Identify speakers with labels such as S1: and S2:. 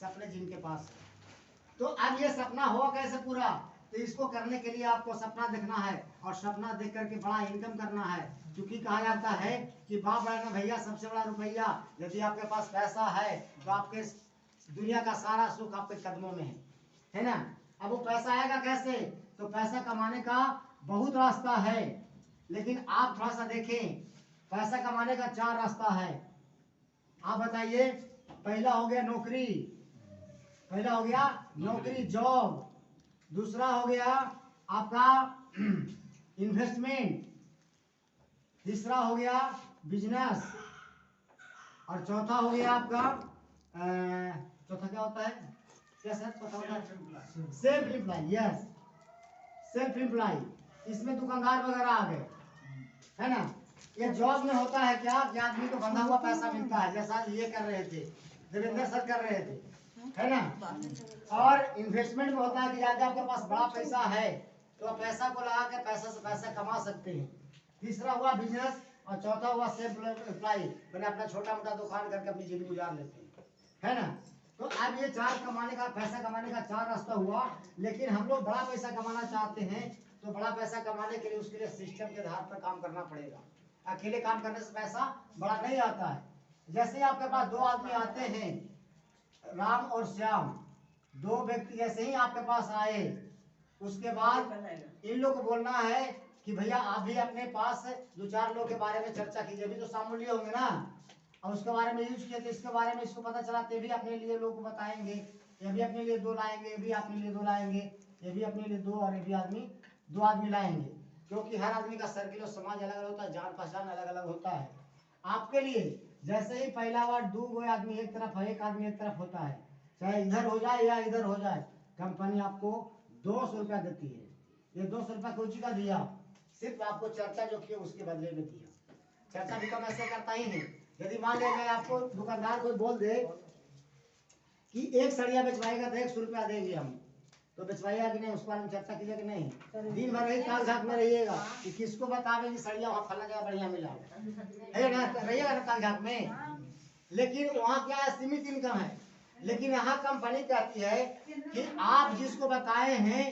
S1: सपने जिनके पास है। तो अब ये सपना होगा कैसे पूरा, तो इसको करने के लिए आपको सपना देखना है और सपना देख करके बड़ा इनकम करना है। क्योंकि कहा जाता है कि बाप बड़ा भैया सबसे बड़ा रुपया, यदि आपके पास पैसा है तो आपके दुनिया का सारा सुख आपके कदमों में है ना। अब वो पैसा आएगा कैसे, तो पैसा कमाने का बहुत रास्ता है, लेकिन आप थोड़ा सा देखें। पैसा कमाने का 4 रास्ता है। आप बताइए। पहला हो गया नौकरी, पहला हो गया नौकरी जॉब, दूसरा हो गया आपका इन्वेस्टमेंट, तीसरा हो गया बिजनेस, और चौथा हो गया आपका चौथा क्या होता है, क्या सर चौथा होता है self employ. Yes, self employ, इसमें दुकानदार वगैरह आ गए, है ना। ये जॉब में होता है क्या कि आदमी को बंधा हुआ पैसा मिलता है, जैसा ये कर रहे थे, देवेंद्र सर कर रहे थे, है ना। और इन्वेस्टमेंट में होता है कि यदि आपके पास बड़ा पैसा है तो आप पैसा को लगा के पैसा से पैसा कमा सकते हैं। तीसरा हुआ बिजनेस, और चौथा हुआ सेल्फ एम्प्लॉय, मैंने अपना छोटा मोटा दुकान करके अपनी जिंदगी गुजार लेते हैं, है ना। तो अब ये 4 कमाने का, पैसा कमाने का 4 रास्ता हुआ। लेकिन हम लोग बड़ा पैसा कमाना चाहते हैं, तो बड़ा पैसा कमाने के लिए उसके लिए सिस्टम के आधार पर काम करना पड़ेगा। अकेले काम करने से पैसा बड़ा नहीं आता है। जैसे ही आपके पास 2 आदमी आते हैं, राम और श्याम, 2 व्यक्ति जैसे ही आपके पास आए, उसके बाद इन लोग को बोलना है कि भैया आप भी अपने पास 2-4 लोग के बारे में चर्चा कीजिए, अभी तो सामूल्य होंगे ना, और उसके बारे में यूज किए, तो इसके बारे में इसको पता चला, तो भी अपने लिए लोग को बताएंगे, ये भी अपने लिए 2 लाएंगे, ये भी अपने लिए 2 लाएंगे, ये भी अपने लिए 2, और ये भी आदमी 2 आदमी लाएंगे। क्योंकि हर आदमी का सर्किल और समाज अलग अलग होता है, जान पहचान अलग अलग होता है। आपके लिए जैसे ही पहला बार 2 आदमी एक तरफ है, 1 आदमी एक तरफ होता है, चाहे इधर हो जाए या इधर हो जाए, कंपनी आपको 200 रुपया देती है। ये 200 रुपया कोई का दिया, सिर्फ आपको चर्चा जो की उसके बदले में दिया। चर्चा भी कम ऐसे करता ही नहीं। यदि मान लिया आपको दुकानदार कोई बोल दे कि 1 सड़िया बेचवाएगा तो 100 रुपया देंगे हम, तो बेचवाइएगा कि नहीं, उस पर चर्चा कीजिए कि नहीं। दिन भर रही कागजात में रहिएगा कि किसको बतावे कि सड़िया वहाँ फलना जगह बढ़िया मिला है ना, रहिएगा ना कागजात में। लेकिन वहाँ क्या है, सीमित इनकम है। लेकिन यहाँ कंपनी कहती है कि आप जिसको बताए हैं